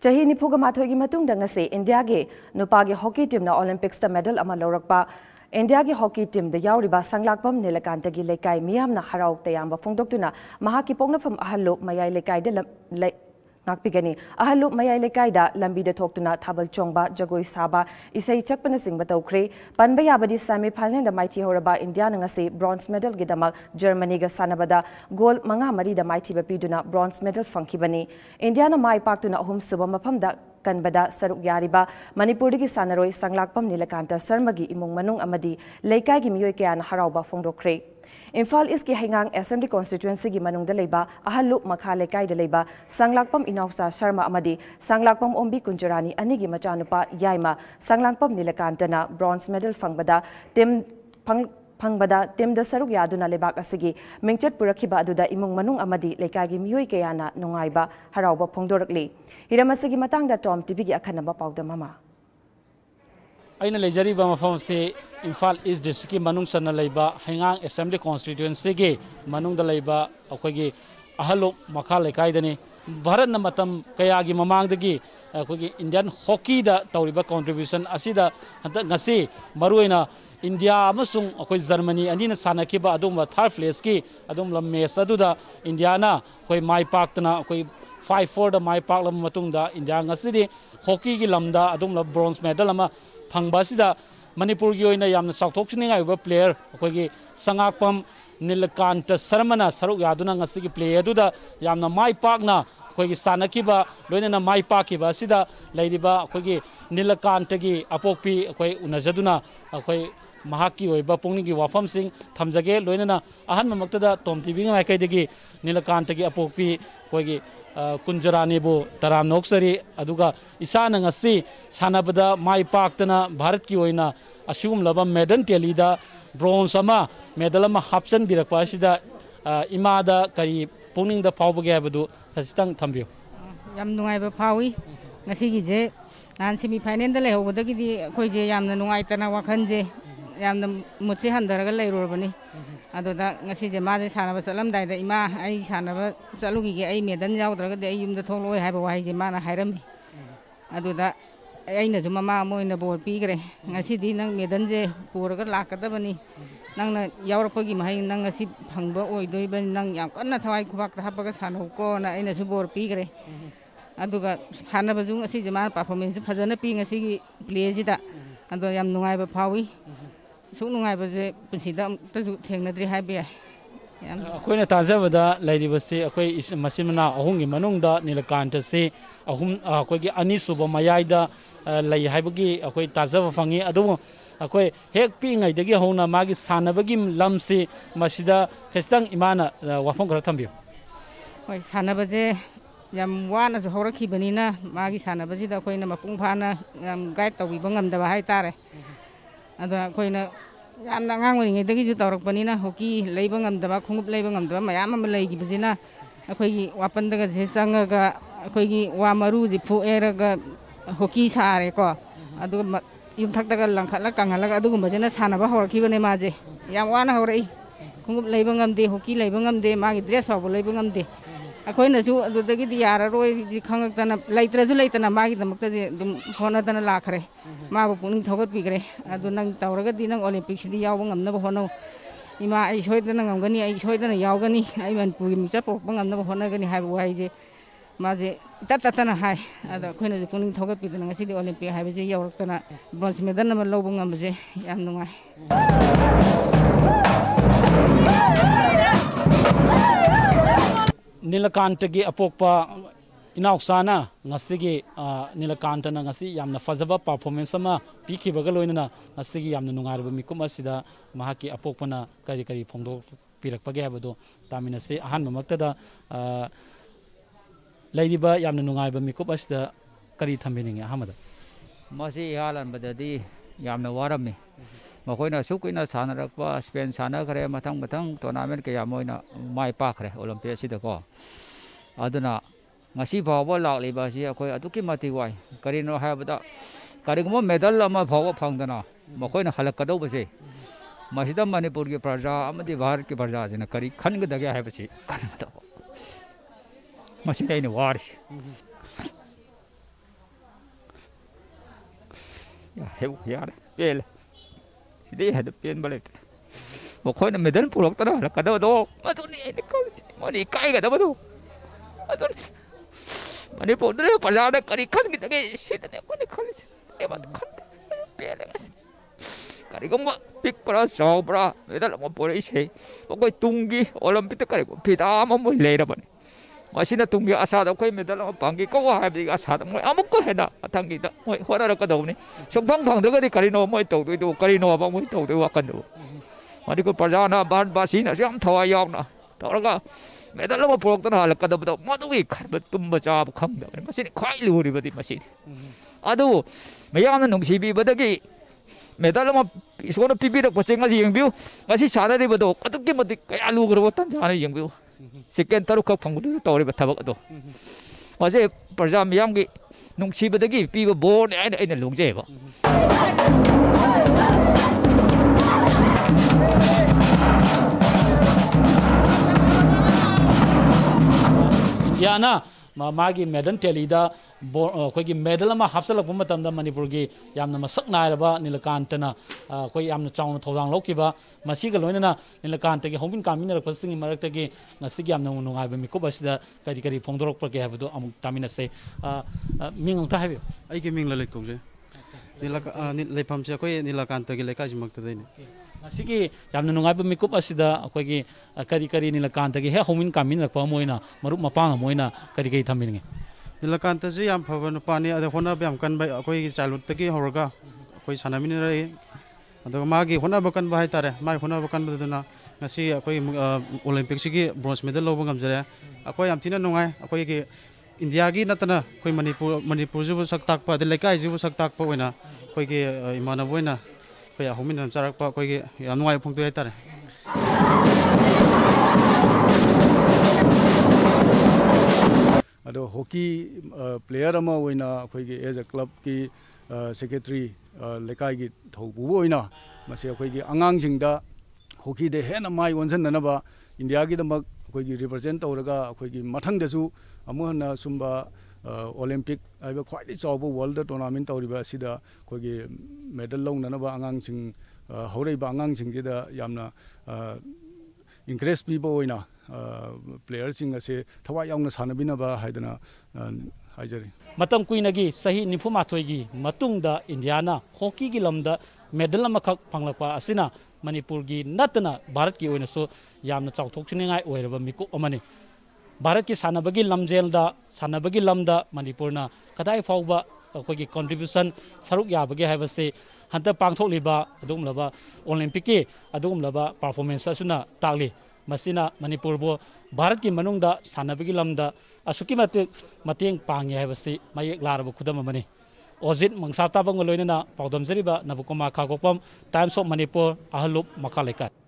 Chahi nipuga mathogi matungda ngase India ge nupagi hockey team na Olympics ta medal ama lawrakpa India ge hockey team da Yaoriba Sanglakpam Nilakanta gi Leikai Meeyamna Harao Tayamba Fongdokhre mahaki pongnafam ahallo mayai Leikai da Nakpigani ahallu mayai Leikai da lambi da thoktuna thabal chongba jagoi saba isai chakpana singba tawkhre panba yabadi semi final da maiti horaba India ngase bronze medal gi damak Germany ga sanabada goal manga mari da maiti ba piduna bronze medal fangkibani India na mai paktuna ahum suba mafam da kanbada saruk yariba Manipuri gi sanaroi Sanglakpam Nilakanta sarmagi imung manung amadi Leikai gi miyoi kayana Harao Fongdokhre Infal is ki hangang Assembly constituency gi manung da leiba ahallu makha Leikai da leiba Sanglakpam inausa Sharma amadi Sanglakpam ombi kunjarani anigi machanupa yaima Sanglakpam Nilakanta na bronze medal fangbada Pangbada Teamda saruk yaduna lebak asigi mingchat purakhiba aduda imung manung amadi Leikai gi miyoi kayana nungaiba Harao Fongdokhre hiramasigi matangda TOMTV gi akhanaba pawda mama Aina Yaoriba mafam se Infal East District ki manung sana leiba hangang Assembly constituency ge manung da leiba akogi ahalo makha Leikai dani Bharat na matam kaya gi mamang dagi akogi Indian hockey da tawriba contribution asida ngasi maruina India amasung akoi Germany anina sanakiba adum third place ki adum lam match aduda India na koi mai park na akoi 5-4 da mai park lam matungda India ngasi hockey gi lamda adum la bronze medal ama Pangbasida Manipur gi oina yamna saukthokchninga uba player akogi Sanglakpam Nilakanta Sarmana saruk yaduna ngasi gi player aduda yamna mai park na akogi sanakiba loina mai park ki ba sida leiriba akogi Nilakanta gi apokpi akoi unajaduna akoi mahaki oiba pongni gi wafam sing thamjage loina ahan mamaktada TOMTV ngai kai degi Nilakanta gi apokpi akogi Kunjarani bo taram noksari aduga isana ngasi sanabada mai paktana Bharat ki oina asugum laba medal telida bronze ama medal ama hapsan birakpa sida imada kari pungning da phawbage habadu khasitang thambiyo yam nungai ba phawi ngasi gi je nan semi final da lehobada gi di khoi je yamna nungai tana wakhan je yamna muchi handaraga leirobani adoda ngasi je ma je sanaba salamdai da ima ai sanaba salugi ge ai medan yaudra de ai yumda tholoi haiba wai je mana hairami adoda aina ju mama moina bol pigre ngasi di nang medan je puraga lakadabani nangna yaurapagi mahai nang ngasi phangba oidoi ban nang yam kanna thawai khubak hapaga sanu ko na aina su bol pigre aduga hanaba ju ngasi je ma performance phajana pi ngasi gi play ji da ado yam nungai ba phawi Sungai baje pensida tajuk thengnadri haibe akoina tajabada lairibase akoi masimna ahungi manungda Nilakanta se ahum akoigi ani suba mayaida lai haibagi akoi tajaba fangi adu akoi hek pi ngai dagi hona magi sanabagi lamse masida khestang imana wafong khara thambio hoi sanabaje yam wana so horakhi banina magi sanabaji da koina mapung phana yam guide tawi bangam da hai tare ada koina yamna ngangwini ngai dagi ju tawrakpanina hockey leiba ngamdaba khungup leiba ngamdaba mayam ama leigi bajina akhoi wapan daga je sangaga akhoi wa maru ji phu eraga hockey sare ko adu yumthak daga langkhatla kanghala adu bajina sanaba horakibane maje yam wana horai khungup leiba ngamde hockey leiba ngamde magi dress fa leiba ngamde akhoi na ju adu dagi di yara roi ji khangak laitra ju laitana magi damakta je dum hona dana lakhre ma bu puning thogat pigre adu nang tawraga di nang Olympics di yaw ngam na hono ima ai soidana ngamgani ai soidana yawgani ai Manipuri micha pok ngam na hona gani hai bu hai je ma je tatana hai ada khoina ju puning thogat pidana ngasi di Olympic hai je yawraktana bronze medal na lobu ngam je yam nungai Nilakanta gi apokpa inauksana ngasigi Nilakanta na ngasi yamna fazaba performance ama pikhibaga loinana ngasigi yamna nungarba mikum asida mahaki apokpana kari kari phongdo pirakpage habado tamina se ahan mamaktada lairiba yamna nungaiba mikum asida kari thambininge ahamada masi halan badadi yamna warami makoina sukuina sanarakpa Spain sanakre matang tournament kaya moina mai pakre Olympia sida ko aduna ngasi bhawa lakliba si akoi aduki mati wai karino habada karigmo medal ama bhawa phangdana makoina halakado base masida Manipur ki praja amadi Bharat ki praja jina kari khangdage habasi kanada masida ina wars have यार पेल सिदे head pen बले मखोइना medal पुरक्तना हलकदबदो मदुनि एने college मनि काइगदबदो अदुन मणिपुर प्रजाने करी खनगिदगे सिदने मनि college एबाद खन पेले करीगुम्बा पिकपरा चौबरा medal अमा पुरैसे मखोइ Tungi Olympic करीगु फिदा अमा मोइ लेरबनि मसिना तुंगी आसाद अखोइ मेडल अमा पांगी को हाबदि आसाद मोइ अमुक हेना अथंगिदा मोइ होनरकदौनि सुंफंग फंदगदि करिनो मोइ तौदुइदो करिनो अबा मोइ तौदुइ वाकन्दो मणिपुर प्रजाना भारतवासीना याम थवाइ यावना तौरगा मेडल अमा पुरक्तना हलकदबदो मदुगि खरब तुम्ब चाब खंगदबनि मसिनि ख्वाइ लुरिबदि मसिनि अदु मयामना नुंसिबिबदगी मेडल अमा इसोना पिबिरक पचेंगा यंगबिउ ngasi सानरिबदो अदुकि मदि कया लुगरबो तंजाना यंगबिउ सेकेंड तरुक फंगदु तौरिब थबक अदो मसे प्रजा मियामगी नुंसिबदगी पिब बोन आइना लुंगजेबा इंडिया मागी मेडल टेलीदा अखोगी मेडल अमा हापसलप मतमदा मणिपुर की यामना मसक नायरबा नीलकांतना अखोई यामना चाउना थौदांग लौकिबा मसीगा लोइनना नीलकांत की होमिन कामिनरपसिंग मरक्तगी ngasi यामना नुंगाइबा मिकुब असिदा करी करी फोंदोरकपके हाबदो अमुक तामिनसे मिंग ता हाबि आइगे मिंग ललित कौजे लेफामसे अखोई नीलकांत की लेकाजिमक्तदैनि ngasi यामना नुंगाइबा मिकुब असिदा अखोगी करी करी नीलकांत की हे होमिन कामिनरप मोइना मरुप मपांग मोइना करी करी थमिनगे नीलकांत जी याम फबा नुपानी अदे होना ब्याम कनबा अखोई चाइल्डहुड तकी होरगा अखोई सानामिनरै अदो मागी होना बकनबा हाइतारे माई होना बकनबदुना ngasi अखोई ओलंपिक सिगी ब्रोंज मेडल लोब ngamjare अखोई याम थिना नुंगाइ अखोई की इंडिया की नतना अखोई मणिपुर जुबु सकताकपा दे लेकाइ जुबु सकताकपा ओइना अखोई की इमाना बोइना अखोई होमिन चारकपा अखोई की याम नुंगाइ फोंदु हाइतारे अदो हॉकी प्लेयर अमा ओइना अखोइगी एज अ क्लब की सेक्रेटरी लेकाई की थौबु ओइना मसे अखोइगी अंगांगजिंगदा हॉकी दे हेन माइ वनसननबा इंडिया की दमक अखोइगी रिप्रेजेंट तौरगा अखोइगी मथंगदसु अमुहना सुंबा ओलंपिक आइबा ख्वाइदि चावबो वर्ल्ड टूर्नामेंट तौरिबा सिदा अखोइगी मेडल लौननबा अंगांगजिंग हौरैबा अंगांगजिंगजिदा यामना इंकरेज पीबो ओइना प्लेयर सिंग असे थवा यावना सानबिनबा हाइदना हाइजरी मतम कुइनगी सही 98 गी मतुंगदा इंडियाना हॉकी की लमदा मेडल अमखक फंगलकपा असिना मणिपुर की नतना भारत की ओइनसो यामना चाउथोकसिनिंगाइ ओइरबा मिकु अमने भारत की सानबगी लमजेलदा सानबगी लमदा मणिपुरना कदाइ फाउबा अखोगी कंट्रीब्यूशन सरुक याबगे हाइबसे हंत पांगथोकलिबा अदुमलबा ओलंपिक की अदुमलबा परफॉर्मेंस असुना तागली मसीना मणिपुर बो भारत की मनुंगदा सानबगी लमदा असुकी मतेंग पांगे हाइबसे मयेक लारब खुदम अमने ओजित मंगसाताबंग लोइनना पाउदमजरिबा नबुकुमा खागोपम टाइम्स ऑफ मणिपुर अहलुप मकालेका।